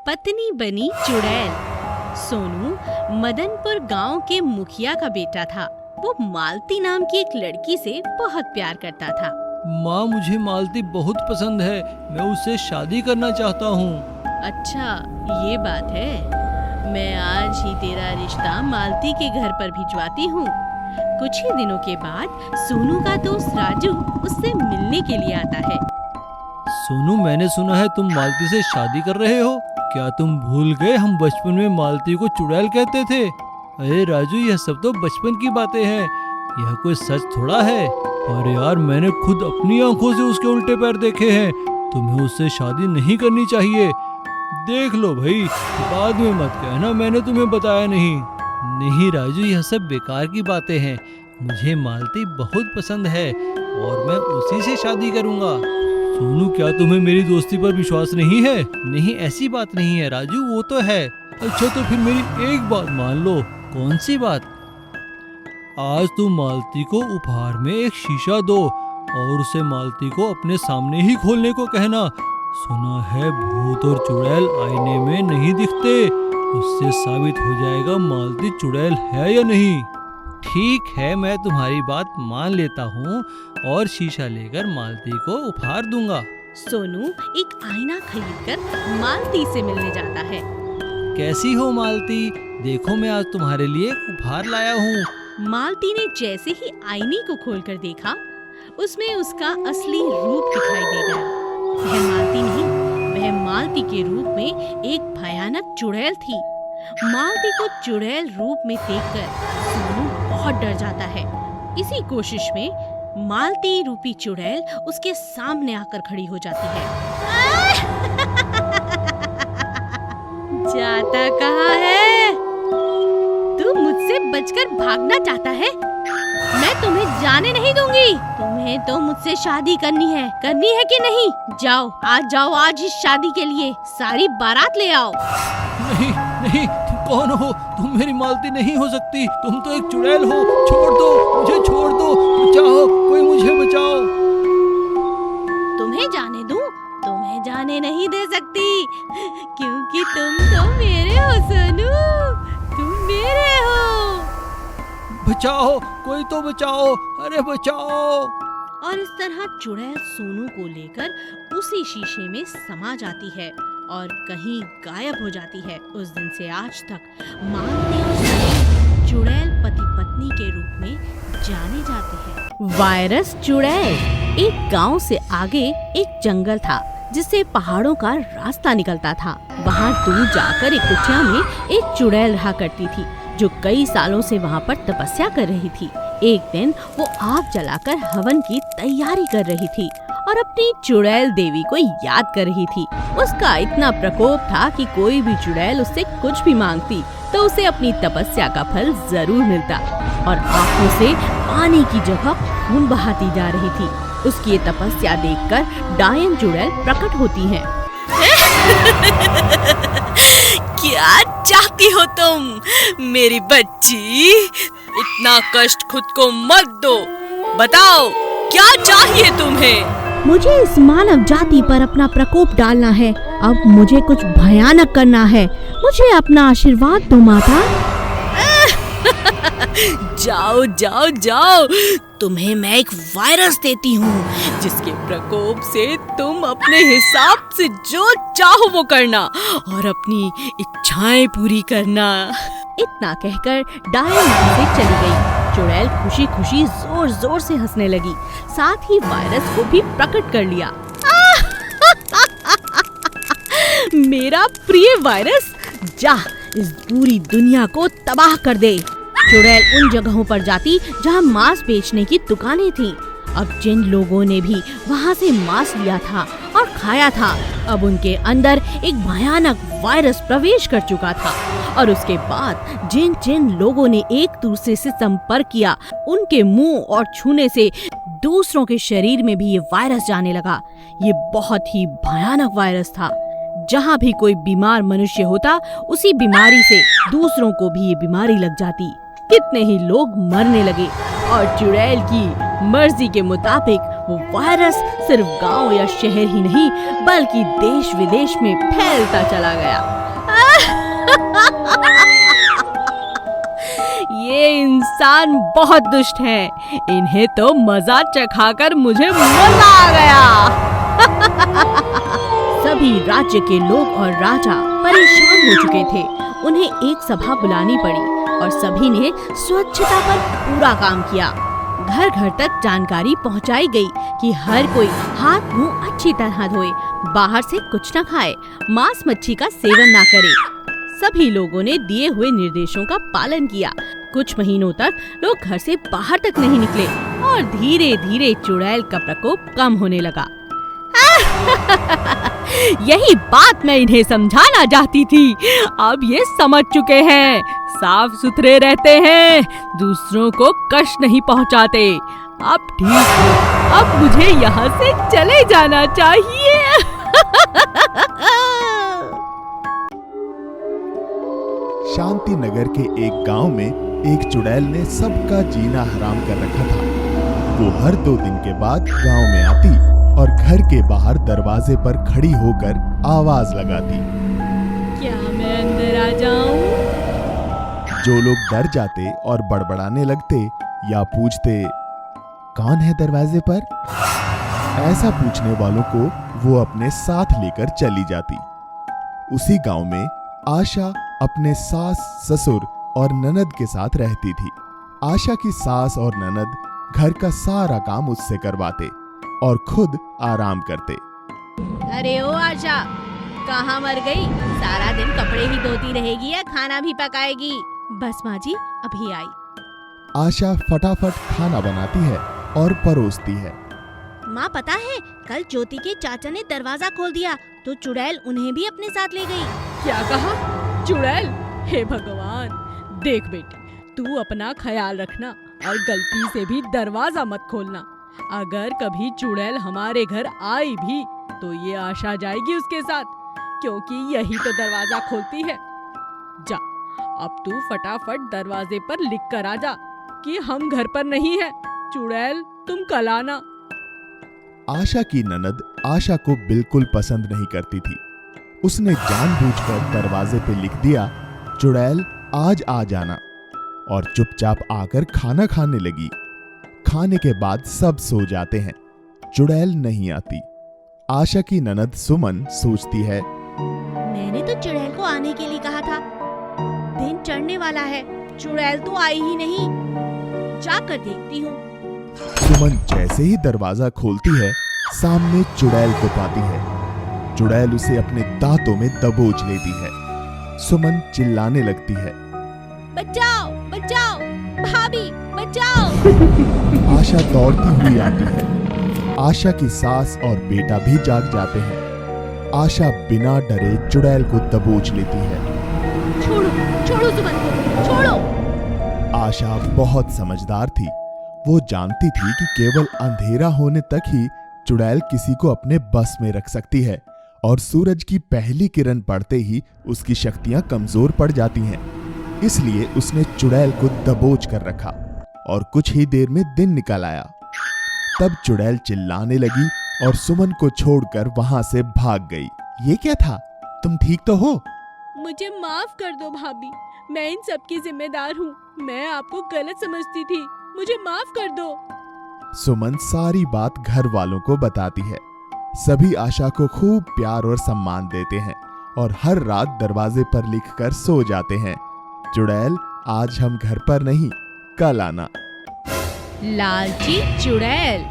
पत्नी बनी चुड़ैल। सोनू मदनपुर गांव के मुखिया का बेटा था। वो मालती नाम की एक लड़की से बहुत प्यार करता था। माँ, मुझे मालती बहुत पसंद है, मैं उससे शादी करना चाहता हूँ। अच्छा, ये बात है। मैं आज ही तेरा रिश्ता मालती के घर पर भिजवाती हूँ। कुछ ही दिनों के बाद सोनू का दोस्त राजू उससे मिलने के लिए आता है। सोनू, मैंने सुना है तुम मालती से शादी कर रहे हो। क्या तुम भूल गए हम बचपन में मालती को चुड़ैल कहते थे? अरे राजू, यह सब तो बचपन की बातें हैं, यह कोई सच थोड़ा है। पर यार, मैंने खुद अपनी आंखों से उसके उल्टे पैर देखे हैं। तुम्हें उससे शादी नहीं करनी चाहिए। देख लो भाई, बाद में मत कहना मैंने तुम्हें बताया नहीं। नहीं राजू, यह सब बेकार की बातें हैं। मुझे मालती बहुत पसंद है और मैं उसी से शादी करूंगा। सोनू, क्या तुम्हें मेरी दोस्ती पर विश्वास नहीं है? नहीं, ऐसी बात नहीं है राजू, वो तो है। अच्छा, तो फिर मेरी एक बात मान लो। कौन सी बात? आज तुम मालती को उपहार में एक शीशा दो और उसे मालती को अपने सामने ही खोलने को कहना। सुना है भूत और चुड़ैल आईने में नहीं दिखते, उससे साबित हो जाएगा मालती चुड़ैल है या नहीं। ठीक है, मैं तुम्हारी बात मान लेता हूँ और शीशा लेकर मालती को उपहार दूंगा। सोनू एक आईना खरीदकर मालती से मिलने जाता है। कैसी हो मालती? देखो, मैं आज तुम्हारे लिए एक उपहार लाया हूँ। मालती ने जैसे ही आईने को खोलकर देखा, उसमें उसका असली रूप दिखाई दे गया। वह मालती नहीं, वह मालती के रूप में एक भयानक चुड़ैल थी। मालती को चुड़ैल रूप में देखकर सोनू बहुत डर जाता है। इसी कोशिश में मालती रूपी चुड़ैल उसके सामने आकर खड़ी हो जाती है। जाता कहाँ है? तू मुझसे बचकर भागना चाहता है? मैं तुम्हें जाने नहीं दूंगी। तुम्हें तो मुझसे शादी करनी है कि नहीं? जाओ, आज जाओ, आज इस शादी के लिए सारी बारात ले आओ। नहीं नहीं, तुम कौन हो? तुम मेरी मालती नहीं हो सकती। तुम तो एक चुड़ैल हो। छोड़ दो मुझे, छोड़ दो। बचाओ, कोई मुझे बचाओ। तुम्हें जाने दूं? तुम्हें जाने नहीं दे सकती, क्योंकि तुम तो मेरे हो सोनू, तुम मेरे हो। बचाओ, कोई तो बचाओ, अरे बचाओ। और इस तरह चुड़ैल सोनू को लेकर उसी शीशे में समा जाती है और कहीं गायब हो जाती है। उस दिन से आज तक मालती और सोनू चुड़ैल पति पत्नी के रूप में जाने जाते हैं। वायरस चुड़ैल। एक गांव से आगे एक जंगल था जिससे पहाड़ों का रास्ता निकलता था। वहां दूर जाकर एक कुटिया में एक चुड़ैल रहा करती थी जो कई सालों से वहां पर तपस्या कर रही थी। एक दिन वो आग जलाकर हवन की तैयारी कर रही थी और अपनी चुड़ैल देवी को याद कर रही थी। उसका इतना प्रकोप था कि कोई भी चुड़ैल उससे कुछ भी मांगती तो उसे अपनी तपस्या का फल जरूर मिलता। और आंखों से पानी की जगह खून बहाती जा रही थी। उसकी ये तपस्या देखकर डायन चुड़ैल प्रकट होती हैं। क्या चाहती हो तुम मेरी बच्ची? इतना कष्ट खुद को मत दो। बताओ, क्या चाहिए तुम्हें? मुझे इस मानव जाति पर अपना प्रकोप डालना है। अब मुझे कुछ भयानक करना है। मुझे अपना आशीर्वाद दो माता। जाओ जाओ जाओ, तुम्हें मैं एक वायरस देती हूँ जिसके प्रकोप से तुम अपने हिसाब से जो चाहो वो करना और अपनी इच्छाएं पूरी करना। इतना कहकर डायन वहाँ से चली गई। चुड़ैल खुशी खुशी जोर जोर से हंसने लगी, साथ ही वायरस को भी प्रकट कर लिया। मेरा प्रिय वायरस, जा इस पूरी दुनिया को तबाह कर दे। चुड़ैल उन जगहों पर जाती जहाँ मांस बेचने की दुकानें थीं। अब जिन लोगों ने भी वहाँ से मांस लिया था और खाया था, अब उनके अंदर एक भयानक वायरस प्रवेश कर चुका था। और उसके बाद जिन जिन लोगों ने एक दूसरे से संपर्क किया, उनके मुंह और छूने से दूसरों के शरीर में भी ये वायरस जाने लगा। ये बहुत ही भयानक वायरस था। जहाँ भी कोई बीमार मनुष्य होता, उसी बीमारी से दूसरों को भी ये बीमारी लग जाती। कितने ही लोग मरने लगे और चुड़ैल की मर्जी के मुताबिक वो वायरस सिर्फ गांव या शहर ही नहीं बल्कि देश विदेश में फैलता चला गया। ये इंसान बहुत दुष्ट हैं। इन्हें तो मजा चखाकर मुझे मजा आ गया। सभी राज्य के लोग और राजा परेशान हो चुके थे। उन्हें एक सभा बुलानी पड़ी और सभी ने स्वच्छता पर पूरा काम किया। घर घर तक जानकारी पहुंचाई गई कि हर कोई हाथ मुंह अच्छी तरह धोए, बाहर से कुछ न खाए, मांस मच्छी का सेवन ना करे। सभी लोगों ने दिए हुए निर्देशों का पालन किया। कुछ महीनों तक लोग घर से बाहर तक नहीं निकले और धीरे धीरे चुड़ैल का प्रकोप कम होने लगा। यही बात मैं इन्हें समझाना चाहती थी। अब ये समझ चुके हैं। साफ सुथरे रहते हैं, दूसरों को कष्ट नहीं पहुंचाते। अब ठीक है, अब मुझे यहाँ से चले जाना चाहिए। शांति नगर के एक गांव में एक चुड़ैल ने सबका जीना हराम कर रखा था। वो हर 2 दिन के बाद गांव में आती और घर के बाहर दरवाजे पर खड़ी होकर आवाज लगाती। क्या मैं अंदर आ जाऊं? जो लोग डर जाते और बड़बड़ाने लगते या पूछते, कौन है दरवाजे पर? ऐसा पूछने वालों को वो अपने साथ लेकर चली जाती। उसी गांव में आशा अपने सास, ससुर और ननद के साथ रहती थी। आशा की सास और ननद घर का सारा काम उससे करवाते और खुद आराम करते। अरे ओ आशा, कहाँ मर गई? सारा दिन कपड़े ही धोती रहेगी या खाना भी पकाएगी? बस माँ जी, अभी आई। आशा फटाफट खाना बनाती है और परोसती है। माँ पता है, कल ज्योति के चाचा ने दरवाजा खोल दिया तो चुड़ैल उन्हें भी अपने साथ ले गई। क्या कहा? चुड़ैल? हे भगवान! देख बेटी, तू अपना ख्याल रखना और गलती से भी दरवाजा मत खोलना। अगर कभी चुड़ैल हमारे घर आई भी तो ये आशा जाएगी उसके साथ, क्योंकि यही तो दरवाजा खोलती है। जा, अब तू फटाफट दरवाजे पर लिख कर आ जा कि हम घर पर नहीं हैं। चुड़ैल, तुम कल आना। आशा की ननद आशा को बिल्कुल पसंद नहीं करती थी। उसने जानबूझकर दरवाजे पे लिख दिया, चुड़ैल आज आ जाना, और चुपचाप आकर खाना खाने लगी। खाने के बाद सब सो जाते हैं, चुड़ैल नहीं आती। आशा की ननद सुमन सोचती है, मैंने तो चुड़ैल को आने के लिए कहा था। दिन चढ़ने वाला है, चुड़ैल तो आई ही नहीं। जाकर देखती हूँ। सुमन जैसे ही दरवाजा खोलती है, सामने चुड़ैल को पाती है। चुड़ैल उसे अपने दांतों में दबोच लेती है। सुमन चिल्लाने लगती है, बचाओ बचाओ, भाभी बचाओ। आशा दौड़ती हुई आती है। आशा की सास और बेटा भी जाग जाते हैं। आशा बिना डरे चुड़ैल को दबोच लेती है। छोड़ो छोड़ो सुमन को, छोड़ो। आशा बहुत समझदार थी। वो जानती थी कि केवल अंधेरा होने तक ही चुड़ैल किसी को अपने बस में रख सकती है और सूरज की पहली किरण पड़ते ही उसकी शक्तियां कमजोर पड़ जाती हैं। इसलिए उसने चुड़ैल को दबोच कर रखा और कुछ ही देर में दिन निकल आया। तब चुड़ैल चिल्लाने लगी और सुमन को छोड़कर वहां से भाग गई। ये क्या था? तुम ठीक तो हो? मुझे माफ कर दो भाभी, मैं इन सब की जिम्मेदार हूँ। मैं आपको गलत समझती थी, मुझे माफ कर दो। सुमन सारी बात घर वालों को बताती है। सभी आशा को खूब प्यार और सम्मान देते हैं और हर रात दरवाजे पर लिखकर सो जाते हैं, चुड़ैल आज हम घर पर नहीं, कल आना। लालची चुड़ैल।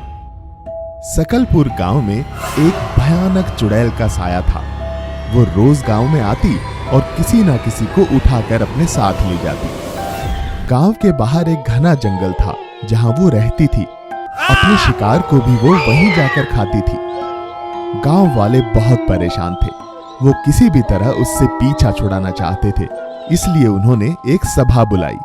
सकलपुर गांव में एक भयानक चुड़ैल का साया था। वो रोज गांव में आती और किसी ना किसी को उठाकर अपने साथ ले जाती। गांव के बाहर एक घना जंगल था जहां वो रहती थी। अपने शिकार को भी वो वहीं जाकर खाती थी। गांव वाले बहुत परेशान थे। वो किसी भी तरह उससे पीछा छुड़ाना चाहते थे, इसलिए उन्होंने एक सभा बुलाई।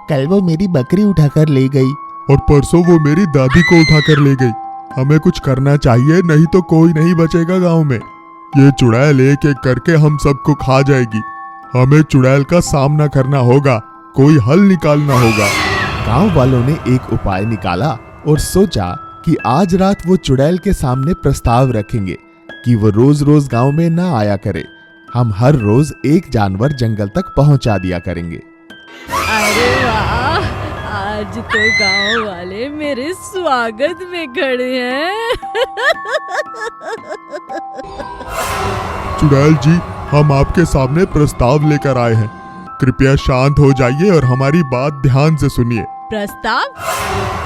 कल वो मेरी बकरी उठाकर ले गई और परसों वो मेरी दादी को उठाकर ले गई। हमें कुछ करना चाहिए, नहीं तो कोई नहीं बचेगा गांव में। ये चुड़ैल एक एक करके हम सबको खा जाएगी। हमें चुड़ैल का सामना करना होगा, कोई हल निकालना होगा। गांव वालों ने एक उपाय निकाला और सोचा कि आज रात वो चुड़ैल के सामने प्रस्ताव रखेंगे कि वो रोज रोज गांव में ना आया करे। हम हर रोज एक जानवर जंगल तक पहुंचा दिया करेंगे। अरे वाह, आज तो गांव वाले मेरे स्वागत में खड़े हैं। चुड़ैल जी, हम आपके सामने प्रस्ताव लेकर आए हैं। कृपया शांत हो जाइए और हमारी बात ध्यान से सुनिए। प्रस्ताव?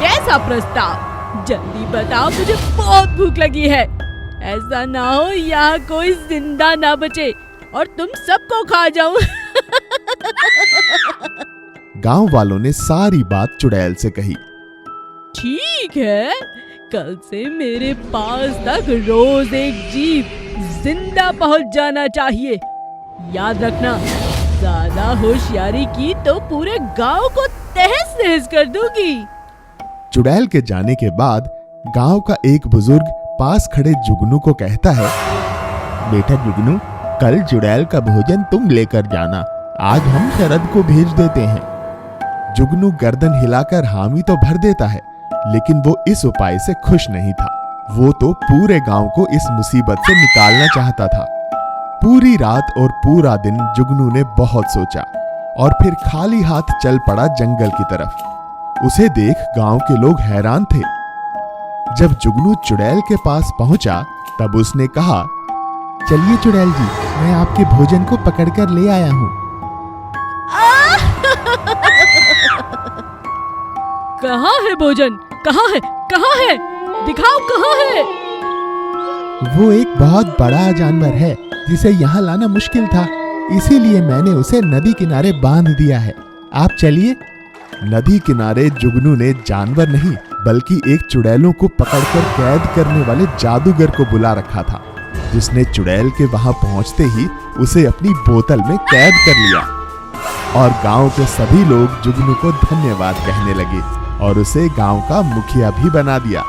कैसा प्रस्ताव? जल्दी बताओ, मुझे बहुत भूख लगी है। ऐसा ना हो यहाँ कोई जिंदा ना बचे और तुम सबको खा जाऊं। गांव वालों ने सारी बात चुड़ैल से कही। ठीक है, कल से मेरे पास तक रोज एक जीप जिंदा पहुंच जाना चाहिए। याद रखना, ज्यादा होशियारी की तो पूरे गांव को तहस नहस कर दूंगी। चुड़ैल के जाने के बाद गांव का एक बुजुर्ग पास खड़े जुगनू को कहता है, बेटा जुगनू, कल चुड़ैल का भोजन तुम लेकर जाना। आज हम शरद को भेज देते हैं। जुगनू गर्दन हिलाकर हामी तो भर देता है, लेकिन वो इस उपाय से खुश नहीं था। वो तो पूरे गांव को इस मुसीबत से निकालना चाहता था। पूरी रात और पूरा दिन जुगनू ने बहुत सोचा और फिर खाली हाथ चल पड़ा जंगल की तरफ। उसे देख गांव के लोग हैरान थे। जब जुगनू चुड़ैल के पास पहुंचा तब उसने कहा, चलिए चुड़ैल जी, मैं आपके भोजन को पकड़कर ले आया हूँ। कहाँ है भोजन? कहाँ है? कहाँ है? दिखाओ, कहाँ है? वो एक बहुत बड़ा जानवर है जिसे यहाँ लाना मुश्किल था, इसीलिए मैंने उसे नदी किनारे बांध दिया है। आप चलिए। नदी किनारे जुगनू ने जानवर नहीं बल्कि एक चुड़ैलों को पकड़कर कैद करने वाले जादूगर को बुला रखा था, जिसने चुड़ैल के वहां पहुंचते ही उसे अपनी बोतल में कैद कर लिया। और गांव के सभी लोग जुगनू को धन्यवाद कहने लगे और उसे गांव का मुखिया भी बना दिया।